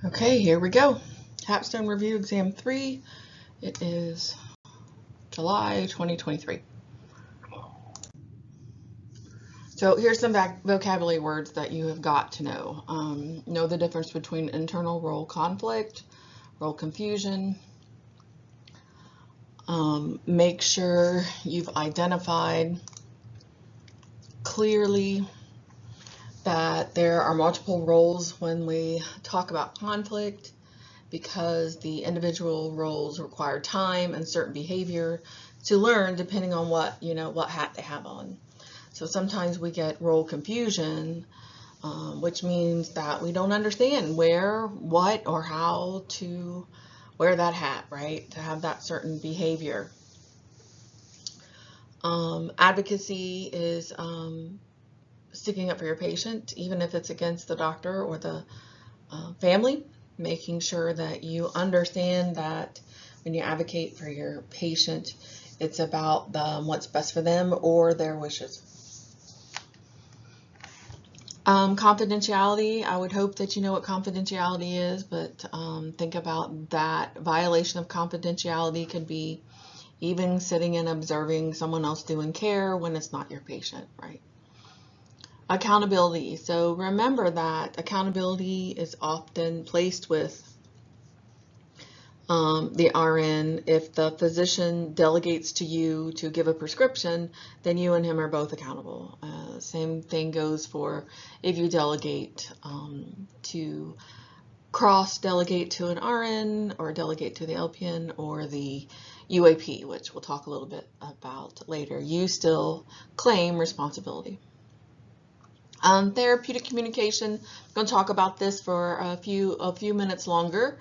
Okay, here we go. Capstone Review Exam 3. It is July 2023. So here's some vocabulary words that you have got to know. Know the difference between internal role conflict, role confusion. Make sure you've identified clearly that there are multiple roles when we talk about conflict, because the individual roles require time and certain behavior to learn depending on what hat they have on. So sometimes we get role confusion, which means that we don't understand where, what, or how to wear that hat, right? To have that certain behavior. Advocacy is sticking up for your patient, even if it's against the doctor or the family, making sure that you understand that when you advocate for your patient, it's about what's best for them or their wishes. Confidentiality, I would hope that you know what confidentiality is, but think about that. Violation of confidentiality could be even sitting and observing someone else doing care when it's not your patient, right? Accountability. So remember that accountability is often placed with the RN. If the physician delegates to you to give a prescription, then you and him are both accountable. Same thing goes for if you delegate to cross-delegate to an RN or delegate to the LPN or the UAP, which we'll talk a little bit about later. You still claim responsibility. Therapeutic communication, I'm going to talk about this for a few minutes longer.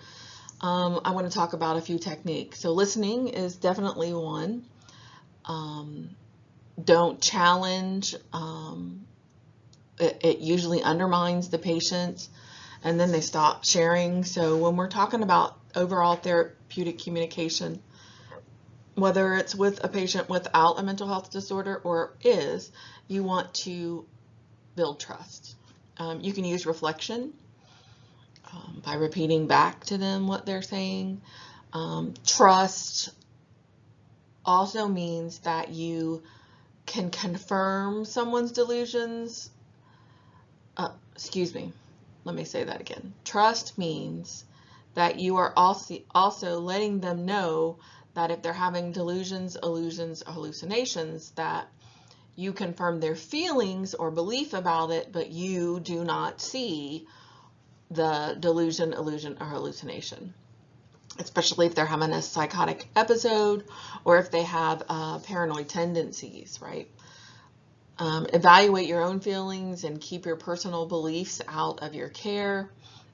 I want to talk about a few techniques. So listening is definitely one. Don't challenge. It usually undermines the patient, and then they stop sharing. So when we're talking about overall therapeutic communication, whether it's with a patient without a mental health disorder or you want to build trust. You can use reflection by repeating back to them what they're saying. Trust also means that you can confirm someone's delusions. Let me say that again. Trust means that you are also letting them know that if they're having delusions, illusions, or hallucinations, that you confirm their feelings or belief about it, but you do not see the delusion, illusion, or hallucination, especially if they're having a psychotic episode or if they have paranoid tendencies, right? Evaluate your own feelings and keep your personal beliefs out of your care.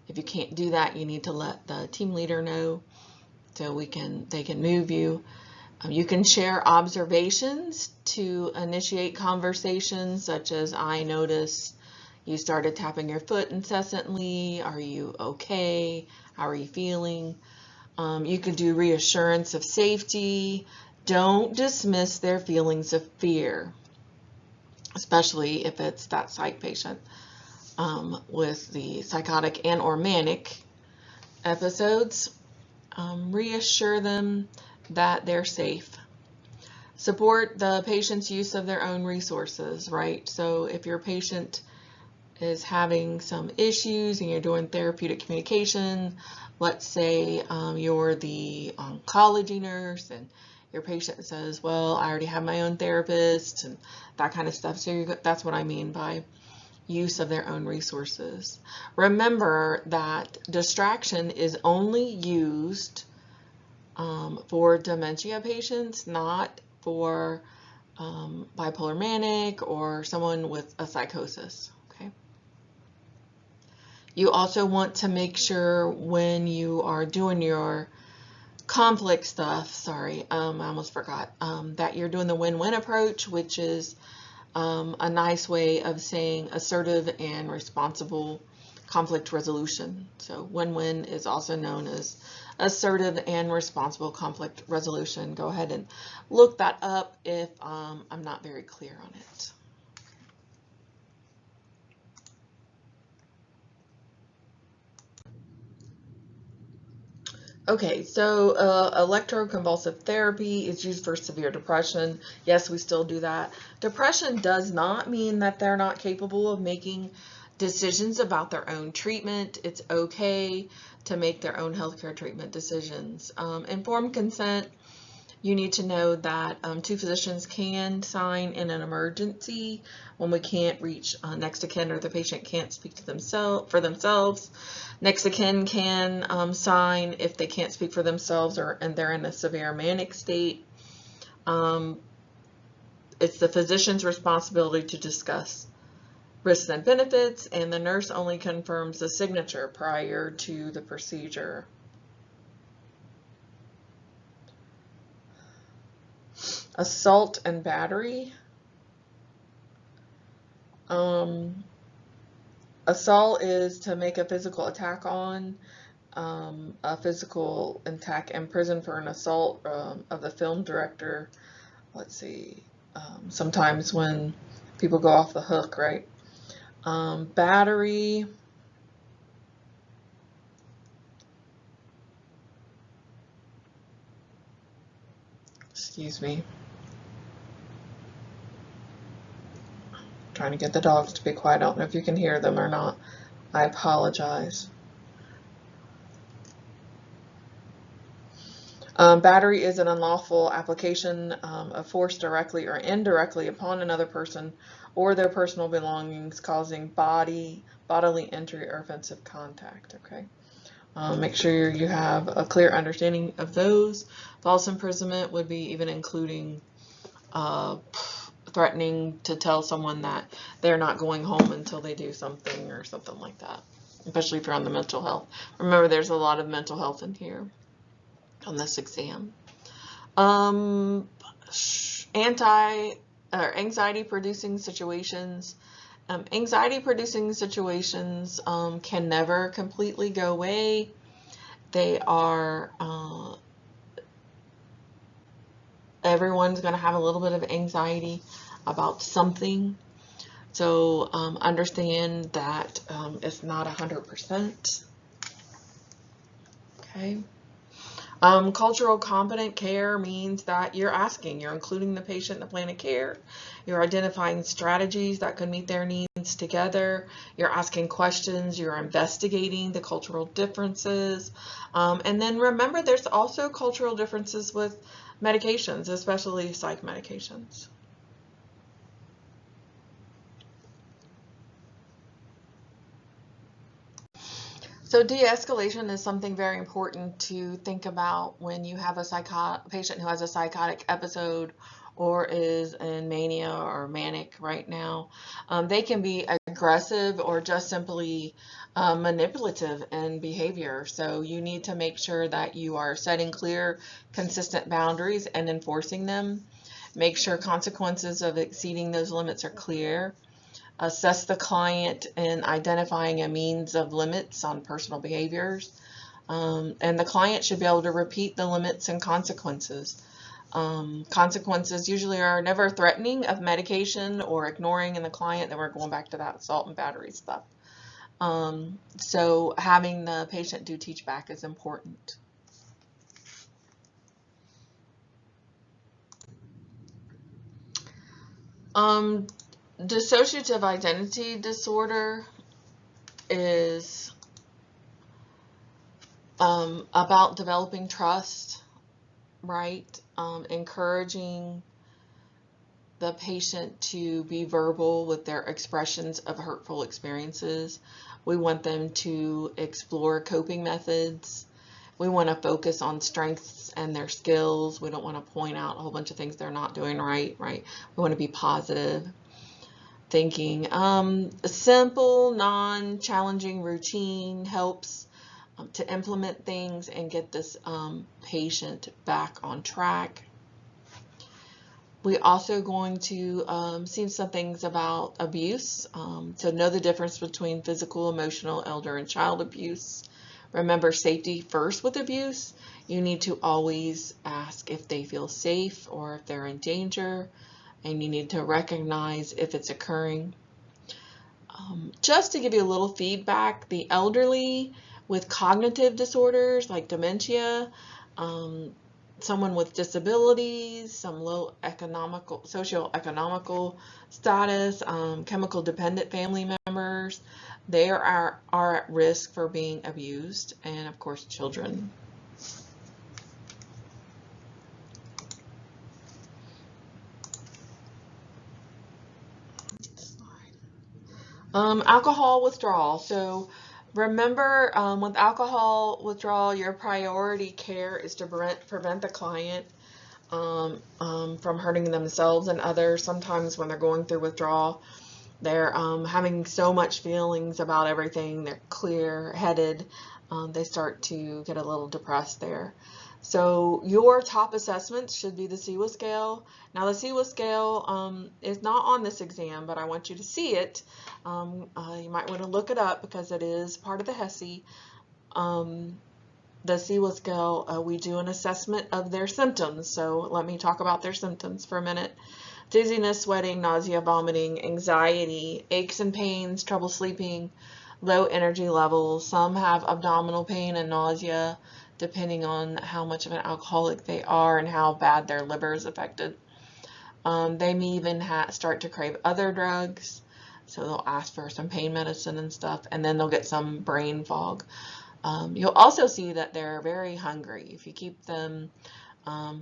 If you can't do that, you need to let the team leader know so they can move you. You can share observations to initiate conversations, such as, I noticed you started tapping your foot incessantly. Are you okay? How are you feeling? You can do reassurance of safety. Don't dismiss their feelings of fear, especially if it's that psych patient with the psychotic and or manic episodes. Reassure them that they're safe. Support the patient's use of their own resources, right? So if your patient is having some issues and you're doing therapeutic communication, let's say you're the oncology nurse and your patient says, well, I already have my own therapist and that kind of stuff. So that's what I mean by use of their own resources. Remember that distraction is only used for dementia patients, not for bipolar manic or someone with a psychosis. Okay. You also want to make sure when you are doing your conflict stuff, I almost forgot, that you're doing the win-win approach, which is a nice way of saying assertive and responsible conflict resolution. So win-win is also known as assertive and responsible conflict resolution. Go ahead and look that up if I'm not very clear on it. Okay, so electroconvulsive therapy is used for severe depression. Yes, we still do that. Depression does not mean that they're not capable of making decisions about their own treatment. It's okay to make their own healthcare treatment decisions. Informed consent, you need to know that two physicians can sign in an emergency when we can't reach next of kin or the patient can't speak to themselves. Next of kin can sign if they can't speak for themselves and they're in a severe manic state. It's the physician's responsibility to discuss risks and benefits, and the nurse only confirms the signature prior to the procedure. Assault and battery. Assault is to make a physical attack on, a physical attack in prison for an assault of the film director. Let's see, sometimes when people go off the hook, right? Battery. Excuse me. Trying to get the dogs to be quiet. I don't know if you can hear them or not. I apologize. Battery is an unlawful application of force directly or indirectly upon another person or their personal belongings, causing bodily injury or offensive contact. Okay. Make sure you have a clear understanding of those. False imprisonment would be even including threatening to tell someone that they're not going home until they do something or something like that, especially if you're on the mental health. Remember, there's a lot of mental health in here on this exam. Anxiety-producing situations. Anxiety-producing situations can never completely go away. They are everyone's going to have a little bit of anxiety about something. So understand that it's not 100%. Okay. Cultural competent care means that you're including the patient in the plan of care. You're identifying strategies that could meet their needs together. You're asking questions. You're investigating the cultural differences. And then remember, there's also cultural differences with medications, especially psych medications. So de-escalation is something very important to think about when you have a patient who has a psychotic episode or is in mania or manic right now. They can be aggressive or just simply manipulative in behavior. So you need to make sure that you are setting clear, consistent boundaries and enforcing them. Make sure consequences of exceeding those limits are clear. Assess the client in identifying a means of limits on personal behaviors. And the client should be able to repeat the limits and consequences. Consequences usually are never threatening of medication or ignoring in the client. Then we're going back to that assault and battery stuff. So having the patient do teach back is important. Dissociative identity disorder is about developing trust, right? Encouraging the patient to be verbal with their expressions of hurtful experiences. We want them to explore coping methods. We want to focus on strengths and their skills. We don't want to point out a whole bunch of things they're not doing right? We want to be positive thinking. A simple, non-challenging routine helps to implement things and get this patient back on track. We're also going to see some things about abuse. So know the difference between physical, emotional, elder, and child abuse. Remember, safety first with abuse. You need to always ask if they feel safe or if they're in danger, and you need to recognize if it's occurring. Just to give you a little feedback, the elderly with cognitive disorders like dementia, someone with disabilities, some low socioeconomical status, chemical dependent family members, they are at risk for being abused, and of course children. Alcohol withdrawal. So remember, with alcohol withdrawal, your priority care is to prevent the client from hurting themselves and others. Sometimes when they're going through withdrawal, they're having so much feelings about everything, they're clear-headed, they start to get a little depressed there. So your top assessment should be the CEWA scale. Now the CEWA scale is not on this exam, but I want you to see it. You might want to look it up because it is part of the HESI. The CEWA scale, we do an assessment of their symptoms. So let me talk about their symptoms for a minute. Dizziness, sweating, nausea, vomiting, anxiety, aches and pains, trouble sleeping, low energy levels. Some have abdominal pain and nausea, depending on how much of an alcoholic they are and how bad their liver is affected. They may even start to crave other drugs, so they'll ask for some pain medicine and stuff, and then they'll get some brain fog. You'll also see that they're very hungry. If you keep them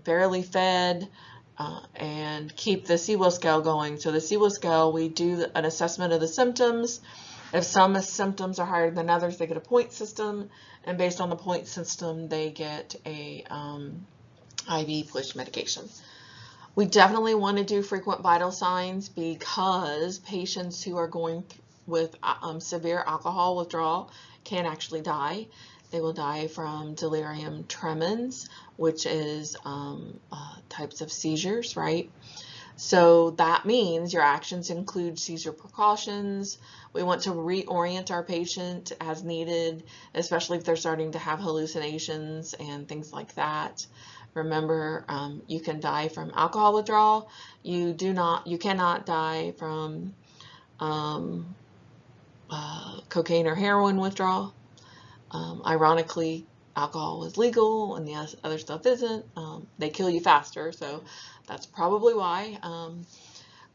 fairly fed and keep the CEWA scale going. So the CEWA scale, we do an assessment of the symptoms. If some symptoms are higher than others, they get a point system, and based on the point system, they get a IV push medication. We definitely want to do frequent vital signs because patients who are going with severe alcohol withdrawal can actually die. They will die from delirium tremens, which is types of seizures, right? So that means your actions include seizure precautions. We want to reorient our patient as needed, especially if they're starting to have hallucinations and things like that. Remember, you can die from alcohol withdrawal. You cannot die from cocaine or heroin withdrawal. Ironically, alcohol is legal and the other stuff isn't. They kill you faster, so that's probably why.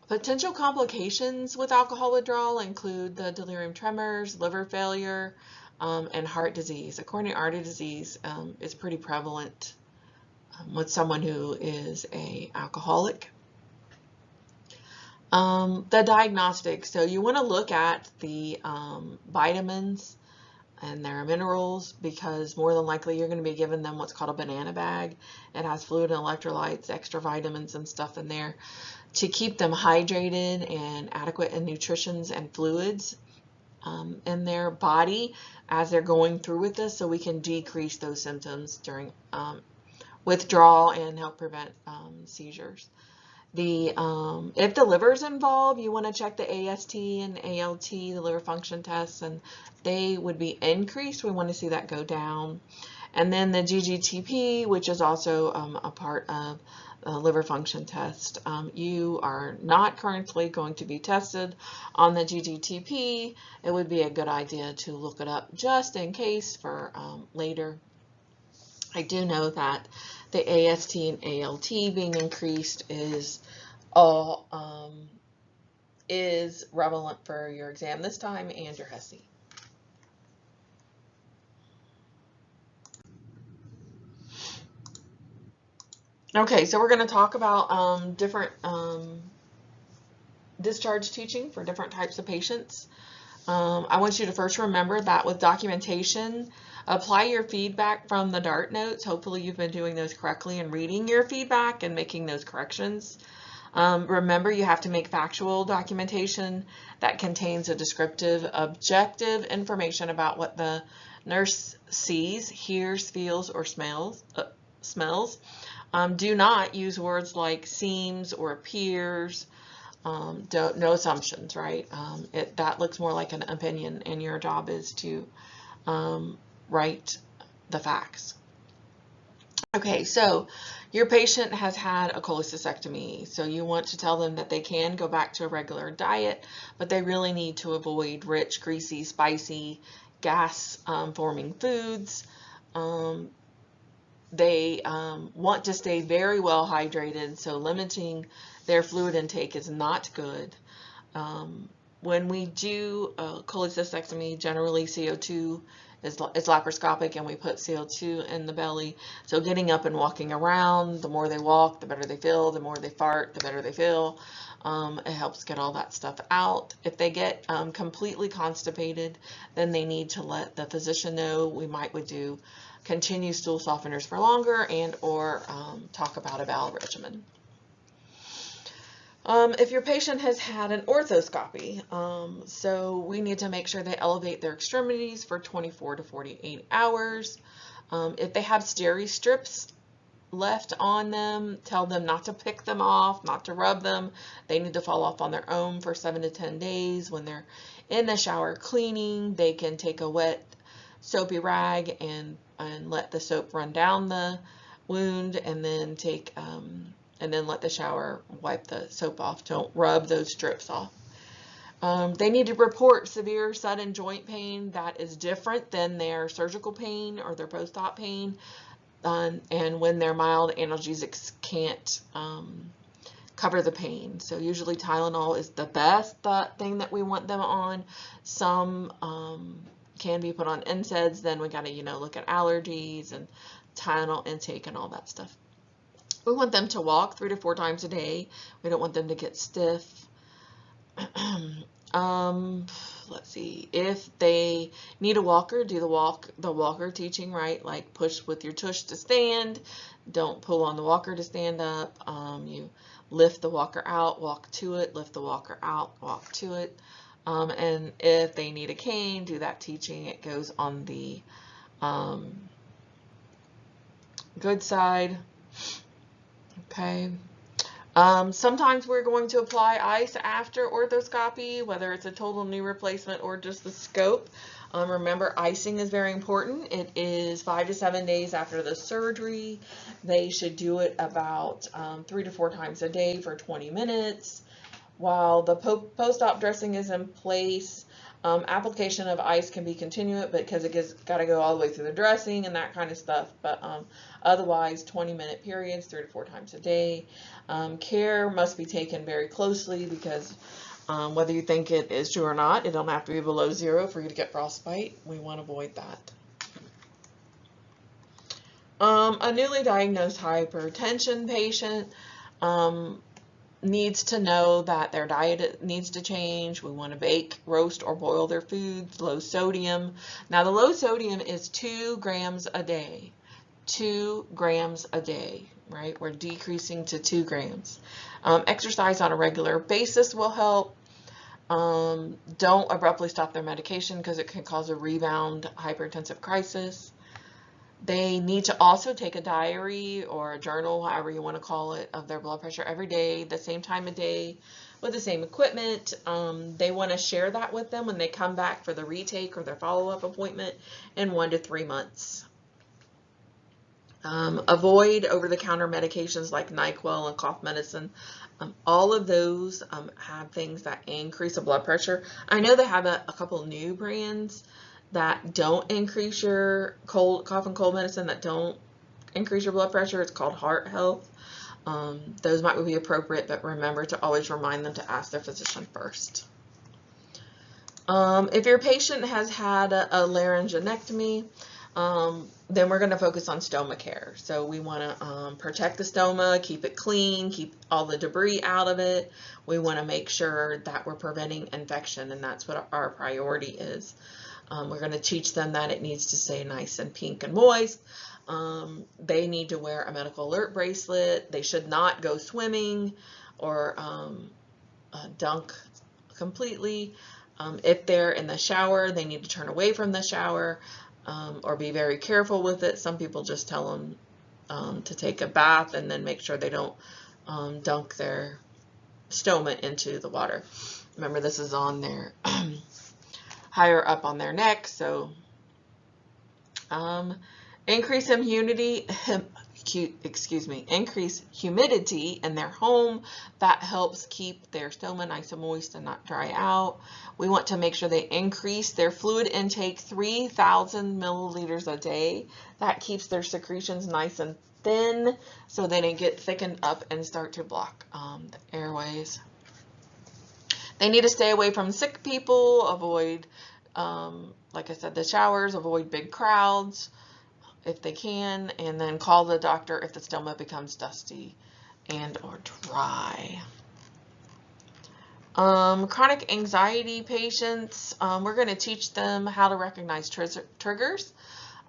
Potential complications with alcohol withdrawal include the delirium tremors, liver failure, and heart disease. Coronary artery disease is pretty prevalent with someone who is an alcoholic. The diagnostic. So you want to look at the vitamins and their minerals, because more than likely you're going to be giving them what's called a banana bag. It has fluid and electrolytes, extra vitamins and stuff in there to keep them hydrated and adequate in nutritions and fluids in their body as they're going through with this, so we can decrease those symptoms during withdrawal and help prevent seizures. If the liver is involved, you want to check the AST and ALT, the liver function tests, and they would be increased. We want to see that go down. And then the GGTP, which is also a part of the liver function test. You are not currently going to be tested on the GGTP. It would be a good idea to look it up just in case for later. I do know that the AST and ALT being increased is relevant for your exam this time and your HESI. Okay, so we're going to talk about different discharge teaching for different types of patients. I want you to first remember that with documentation, apply your feedback from the DART notes. Hopefully you've been doing those correctly and reading your feedback and making those corrections. Remember, you have to make factual documentation that contains a descriptive, objective information about what the nurse sees, hears, feels, or smells. Do not use words like seems or appears. No assumptions, right? That looks more like an opinion, and your job is to write the facts. Okay, so your patient has had a cholecystectomy, so you want to tell them that they can go back to a regular diet, but they really need to avoid rich, greasy, spicy, gas forming foods. They want to stay very well hydrated, so limiting their fluid intake is not good. When we do cholecystectomy, generally CO2 is laparoscopic, and we put CO2 in the belly. So getting up and walking around, the more they walk, the better they feel. The more they fart, the better they feel. It helps get all that stuff out. If they get completely constipated, then they need to let the physician know. We might would do continue stool softeners for longer, and or talk about a bowel regimen. If your patient has had an orthoscopy, so we need to make sure they elevate their extremities for 24 to 48 hours. If they have steri strips left on them, tell them not to pick them off, not to rub them. They need to fall off on their own for 7 to 10 days. When they're in the shower cleaning, they can take a wet soapy rag and let the soap run down the wound, and then take and then let the shower wipe the soap off. Don't rub those strips off. They need to report severe sudden joint pain that is different than their surgical pain or their post-op pain, and when their mild analgesics can't cover the pain. So usually Tylenol is the best thing that we want them on. Some can be put on NSAIDs. Then we got to look at allergies and Tylenol intake and all that stuff. We want them to walk 3 to 4 times a day. We don't want them to get stiff. Let's see. If they need a walker, do the walker teaching, right? Like push with your tush to stand. Don't pull on the walker to stand up. You lift the walker out, walk to it, lift the walker out, walk to it. And if they need a cane, do that teaching. It goes on the good side. Okay. Sometimes we're going to apply ice after orthoscopy, whether it's a total knee replacement or just the scope. Remember, icing is very important. It is 5 to 7 days after the surgery. They should do it about 3 to 4 times a day for 20 minutes. While the post-op dressing is in place, application of ice can be continuous because it's got to go all the way through the dressing and that kind of stuff. But otherwise, 20-minute periods, 3 to 4 times a day. Care must be taken very closely because whether you think it is true or not, it don't have to be below 0 for you to get frostbite. We want to avoid that. A newly diagnosed hypertension patient needs to know that their diet needs to change. We want to bake, roast, or boil their foods. Low sodium. Now the low sodium is 2 grams a day. 2 grams a day, right? We're decreasing to 2 grams. Exercise on a regular basis will help. Don't abruptly stop their medication because it can cause a rebound hypertensive crisis. They need to also take a diary or a journal, however you want to call it, of their blood pressure every day, the same time of day, with the same equipment. They want to share that with them when they come back for the retake or their follow-up appointment in 1 to 3 months. Avoid over-the-counter medications like NyQuil and cough medicine. All of those have things that increase the blood pressure. I know they have a couple new brands that don't increase your cough and cold medicine, that don't increase your blood pressure. It's called Heart Health. Those might be appropriate, but remember to always remind them to ask their physician first. If your patient has had a laryngectomy, then we're going to focus on stoma care. So we want to protect the stoma, keep it clean, keep all the debris out of it. We want to make sure that we're preventing infection, and that's what our priority is. We're going to teach them that it needs to stay nice and pink and moist. They need to wear a medical alert bracelet. They should not go swimming or dunk completely. If they're in the shower, they need to turn away from the shower or be very careful with it. Some people just tell them to take a bath and then make sure they don't dunk their stoma into the water. Remember, this is on their higher up on their neck. So increase immunity increase humidity in their home. That helps keep their stoma nice and moist and not dry out. We want to make sure they increase their fluid intake 3,000 milliliters a day. That keeps their secretions nice and thin so they don't get thickened up and start to block the airways. They need to stay away from sick people, avoid, like I said, the showers, avoid big crowds if they can, and then call the doctor if the stoma becomes dusty and or dry. Chronic anxiety patients, we're going to teach them how to recognize triggers.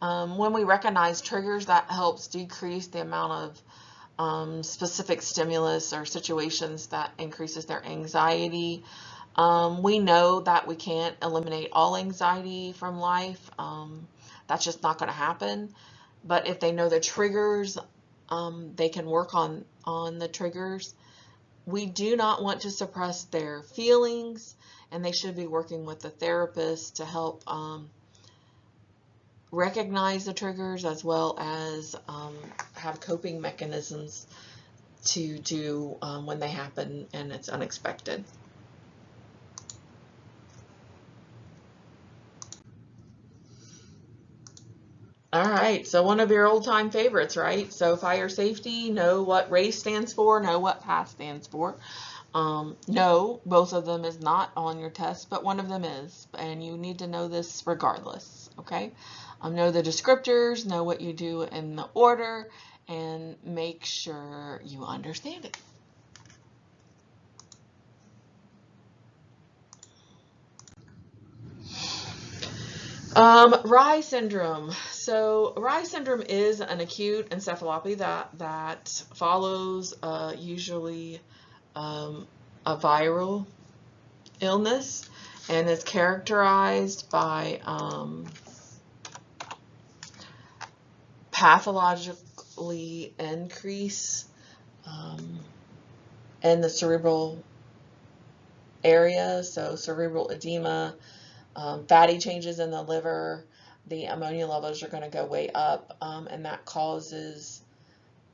When we recognize triggers, that helps decrease the amount of specific stimulus or situations that increases their anxiety. We know that we can't eliminate all anxiety from life. That's just not going to happen. But if they know the triggers, they can work on the triggers. We do not want to suppress their feelings, and they should be working with the therapist to help recognize the triggers as well as have coping mechanisms to do when they happen and it's unexpected. All right, so one of your old-time favorites, right? So fire safety, know what RACE stands for, know what PATH stands for. No, both of them is not on your test, but one of them is, and you need to know this regardless, okay? Know the descriptors, know what you do in the order, and make sure you understand it. Rye syndrome. So Rye syndrome is an acute encephalopathy that follows usually a viral illness and is characterized by pathologically increase in the cerebral area, so cerebral edema, fatty changes in the liver, the ammonia levels are going to go way up, and that causes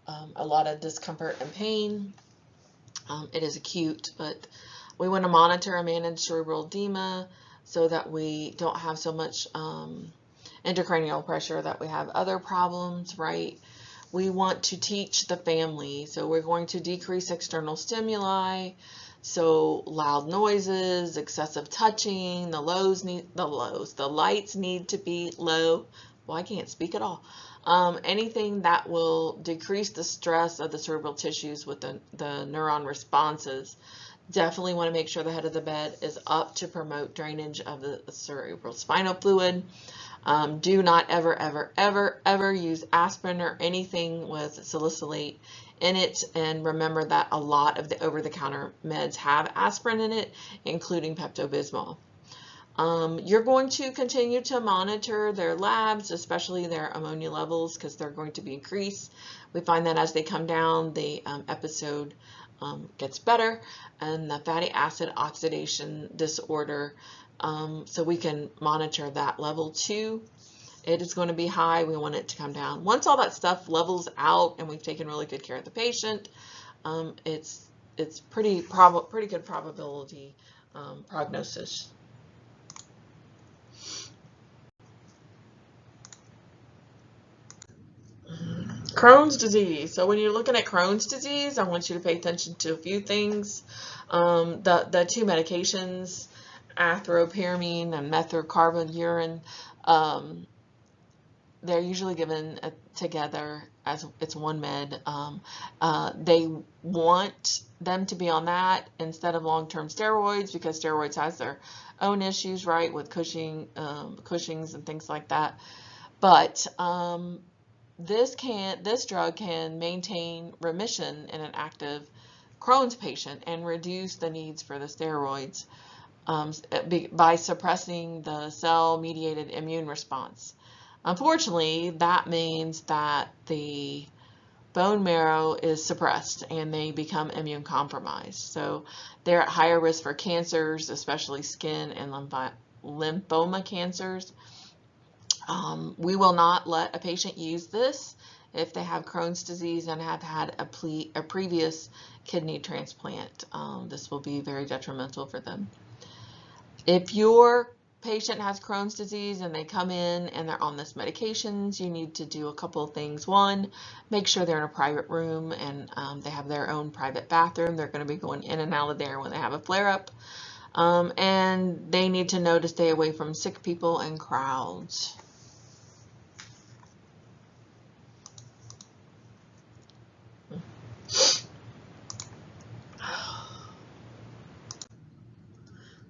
a lot of discomfort and pain. It is acute, but we want to monitor and manage cerebral edema so that we don't have so much intracranial pressure that we have other problems, right? We want to teach the family, so we're going to decrease external stimuli. So loud noises, excessive touching, the lights need to be low. Well, I can't speak at all. Anything that will decrease the stress of the cerebral tissues with the neuron responses. Definitely want to make sure the head of the bed is up to promote drainage of the cerebral spinal fluid. Do not ever use aspirin or anything with salicylate in it, and remember that a lot of the over-the-counter meds have aspirin in it, including Pepto-Bismol. You're going to continue to monitor their labs, especially their ammonia levels, because they're going to be increased. We find that as they come down, the episode gets better, and the fatty acid oxidation disorder, so we can monitor that level too. It is going to be high. We want it to come down. Once all that stuff levels out and we've taken really good care of the patient, it's pretty good probability prognosis. Crohn's disease. So when you're looking at Crohn's disease, I want you to pay attention to a few things. The two medications, athropyramine and methylcarbamurine, they're usually given together as it's one med. They want them to be on that instead of long-term steroids because steroids has their own issues, right, with Cushing's and things like that. But this drug can maintain remission in an active Crohn's patient and reduce the needs for the steroids by suppressing the cell-mediated immune response. Unfortunately, that means that the bone marrow is suppressed and they become immune compromised. So they're at higher risk for cancers, especially skin and lymphoma cancers. We will not let a patient use this if they have Crohn's disease and have had a previous kidney transplant. This will be very detrimental for them. If your patient has Crohn's disease and they come in and they're on this medications, you need to do a couple of things. One, make sure they're in a private room and they have their own private bathroom. They're going to be going in and out of there when they have a flare-up. And they need to know to stay away from sick people and crowds.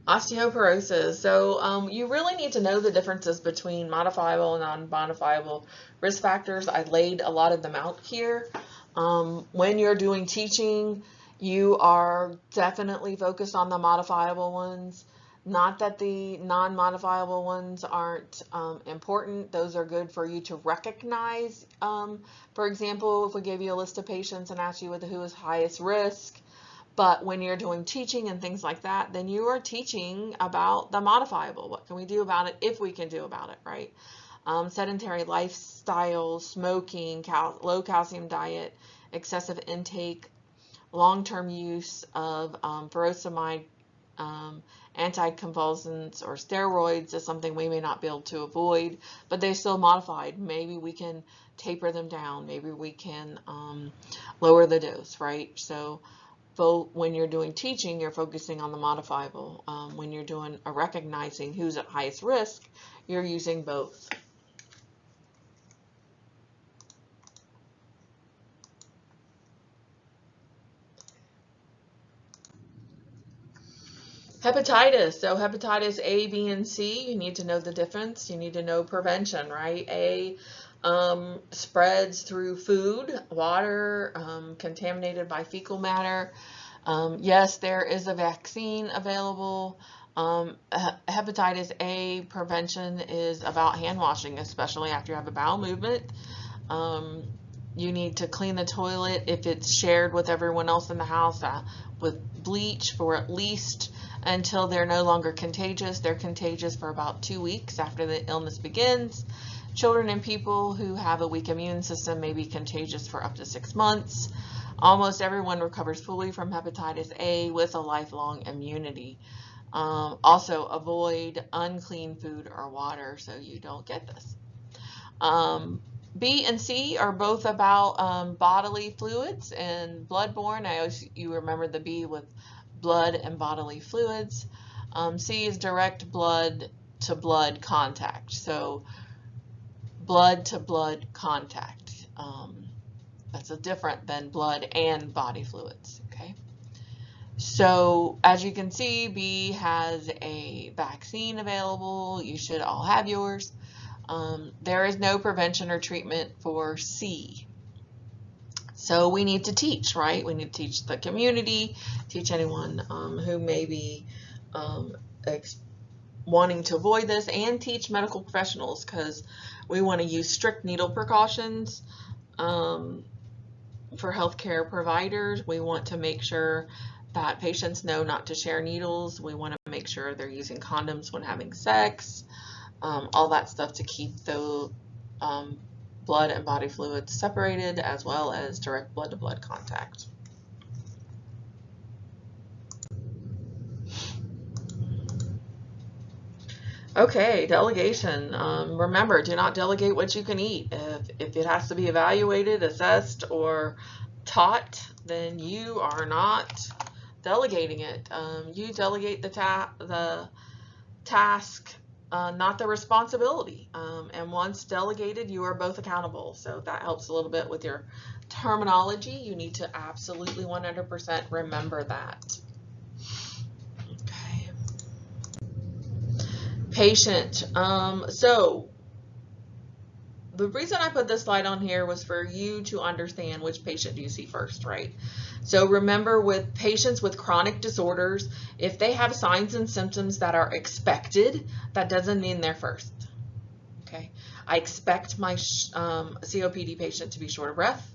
Osteoporosis. So you really need to know the differences between modifiable and non-modifiable risk factors. I laid a lot of them out here. When you're doing teaching, you are definitely focused on the modifiable ones. Not that the non-modifiable ones aren't important. Those are good for you to recognize. For example, if we gave you a list of patients and asked you who is highest risk, but when you're doing teaching and things like that, then you are teaching about the modifiable. What can we do about it if we can do about it, right? Sedentary lifestyle, smoking, low calcium diet, excessive intake, long-term use of furosemide, anticonvulsants, or steroids is something we may not be able to avoid, but they're still modified. Maybe we can taper them down. Maybe we can lower the dose, right? So when you're doing teaching, you're focusing on the modifiable. When you're doing a recognizing who's at highest risk, you're using both. Hepatitis. So hepatitis A, B, and C, you need to know the difference. You need to know prevention, right? A spreads through food, water, contaminated by fecal matter. Yes, there is a vaccine available. Hepatitis A prevention is about hand washing, especially after you have a bowel movement. You need to clean the toilet if it's shared with everyone else in the house with bleach for at least until they're no longer contagious. They're contagious for about 2 weeks after the illness begins. Children and people who have a weak immune system may be contagious for up to 6 months. Almost everyone recovers fully from hepatitis A with a lifelong immunity. Also, avoid unclean food or water so you don't get this. B and C are both about bodily fluids and bloodborne. You remember the B with blood and bodily fluids. C is direct blood to blood contact. So blood to blood contact. That's different than blood and body fluids. Okay. So as you can see, B has a vaccine available. You should all have yours. There is no prevention or treatment for C. So we need to teach, right? We need to teach the community, teach anyone who may be wanting to avoid this, and teach medical professionals, because we want to use strict needle precautions for healthcare providers. We want to make sure that patients know not to share needles. We want to make sure they're using condoms when having sex. All that stuff to keep the blood and body fluids separated, as well as direct blood-to-blood contact. Okay, delegation. Remember, do not delegate what you can eat. If it has to be evaluated, assessed, or taught, then you are not delegating it. You delegate the task, not the responsibility. And once delegated, you are both accountable. So that helps a little bit with your terminology. You need to absolutely 100% remember that. Okay. Patient. So the reason I put this slide on here was for you to understand which patient do you see first, right? So remember, with patients with chronic disorders, if they have signs and symptoms that are expected, that doesn't mean they're first. Okay, I expect my COPD patient to be short of breath.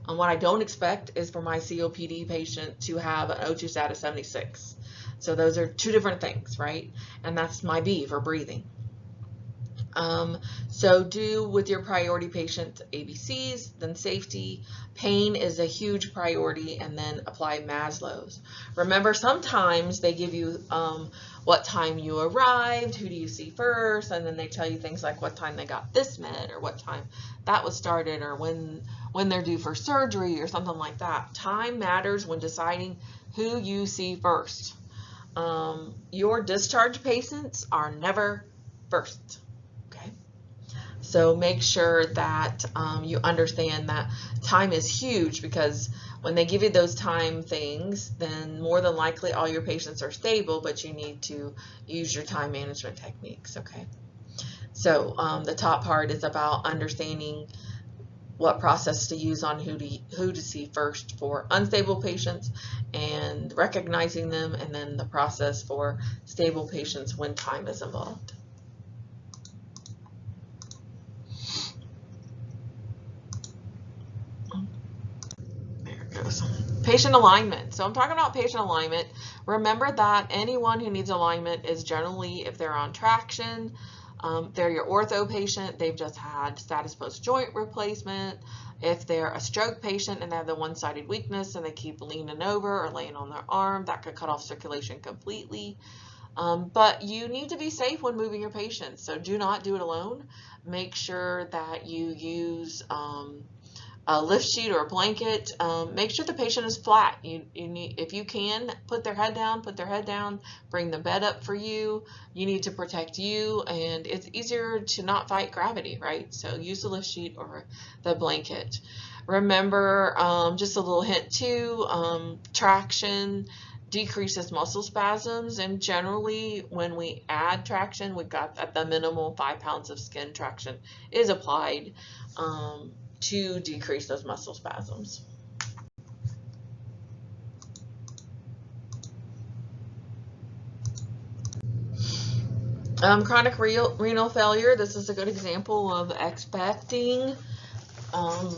What I don't expect is for my COPD patient to have an O2 status 76. So those are two different things, right? And that's my B for breathing. So do with your priority patient ABCs, then safety. Pain is a huge priority, and then apply Maslow's. Remember, sometimes they give you what time you arrived, who do you see first, and then they tell you things like what time they got this med, or what time that was started, or when they're due for surgery, or something like that. Time matters when deciding who you see first. Your discharge patients are never first. Okay, so make sure that you understand that time is huge, because when they give you those time things, then more than likely all your patients are stable, but you need to use your time management techniques. Okay, so the top part is about understanding what process to use on who to see first for unstable patients, and recognizing them, and then the process for stable patients when time is involved. There it goes. Patient alignment. So I'm talking about patient alignment. Remember that anyone who needs alignment is generally, if they're on traction, they're your ortho patient, they've just had status post joint replacement. If they're a stroke patient and they have the one-sided weakness and they keep leaning over or laying on their arm, that could cut off circulation completely. But you need to be safe when moving your patients, so do not do it alone. Make sure that you use a lift sheet or a blanket. Make sure the patient is flat. You need, if you can, put their head down, bring the bed up for you. You need to protect you, and it's easier to not fight gravity, right? So use the lift sheet or the blanket. Remember, just a little hint too, traction decreases muscle spasms, and generally when we add traction, we've got at the minimal 5 pounds of skin traction is applied to decrease those muscle spasms. Chronic renal failure, this is a good example of expecting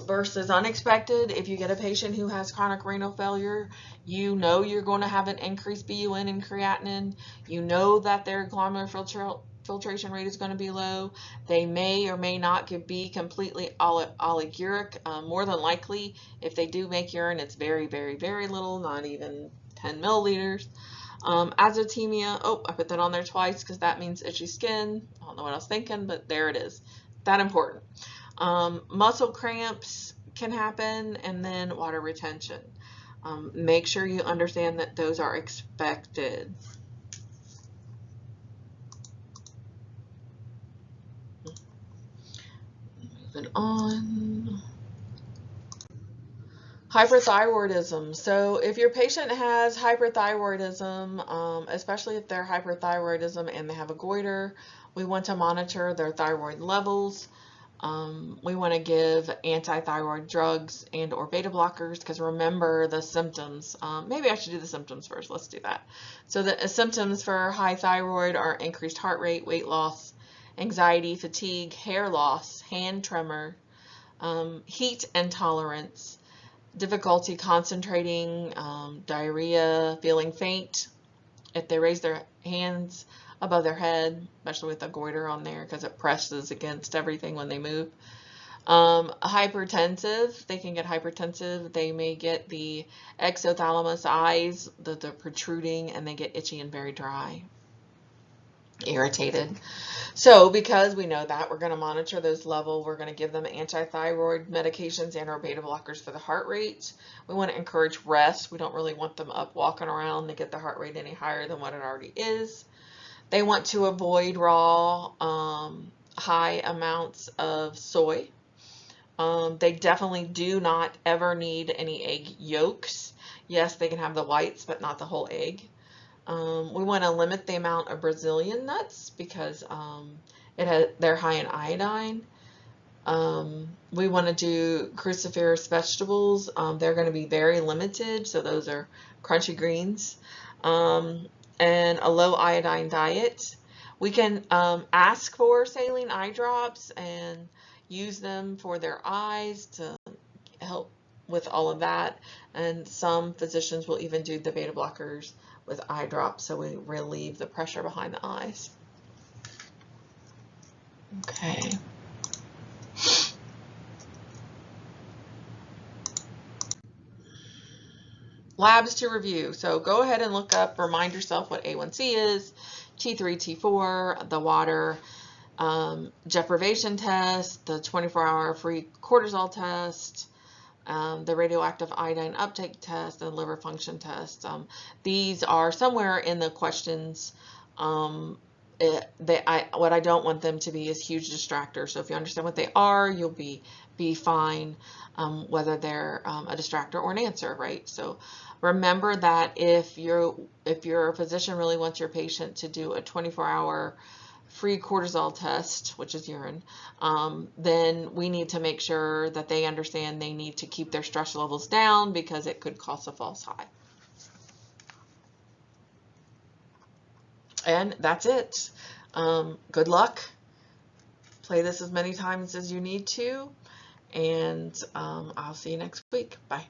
versus unexpected. If you get a patient who has chronic renal failure, you know you're going to have an increased BUN and creatinine. You know that their glomerular filtration rate is going to be low. They may or may not be completely oliguric. More than likely, if they do make urine, it's very, very, very little, not even 10 milliliters. Azotemia, oh, I put that on there twice because that means itchy skin. I don't know what I was thinking, but there it is. That important. Muscle cramps can happen, and then water retention. Make sure you understand that those are expected. Moving on. Hyperthyroidism. So if your patient has hyperthyroidism, especially if they're hyperthyroidism and they have a goiter, we want to monitor their thyroid levels. We want to give anti-thyroid drugs and or beta blockers, because remember the symptoms. Maybe I should do the symptoms first. Let's do that. So the symptoms for high thyroid are increased heart rate, weight loss, anxiety, fatigue, hair loss, hand tremor, heat intolerance, difficulty concentrating, diarrhea, feeling faint. If they raise their hands above their head, especially with a goiter on there because it presses against everything when they move. Hypertensive, they can get hypertensive. They may get the exothalamus eyes, the protruding, and they get itchy and very dry, irritated. So because we know that, we're going to monitor those levels. We're going to give them anti-thyroid medications and or beta blockers for the heart rate. We want to encourage rest. We don't really want them up walking around to get the heart rate any higher than what it already is. They want to avoid raw, high amounts of soy. They definitely do not ever need any egg yolks. Yes, they can have the whites, but not the whole egg. We want to limit the amount of Brazilian nuts because they're high in iodine. We want to do cruciferous vegetables. They're going to be very limited, so those are crunchy greens. And a low iodine diet. We can ask for saline eye drops and use them for their eyes to help with all of that. And some physicians will even do the beta blockers with eye drops, so we relieve the pressure behind the eyes. Okay. Labs to review. So go ahead and look up, remind yourself what A1C is, T3, T4, the water deprivation test, the 24-hour free cortisol test, the radioactive iodine uptake test, and liver function test. These are somewhere in the questions. What I don't want them to be is huge distractors. So if you understand what they are, you'll be fine, whether they're a distractor or an answer, right? So remember that if your physician really wants your patient to do a 24-hour free cortisol test, which is urine, then we need to make sure that they understand they need to keep their stress levels down because it could cause a false high. And that's it. Good luck. Play this as many times as you need to, and I'll see you next week. Bye.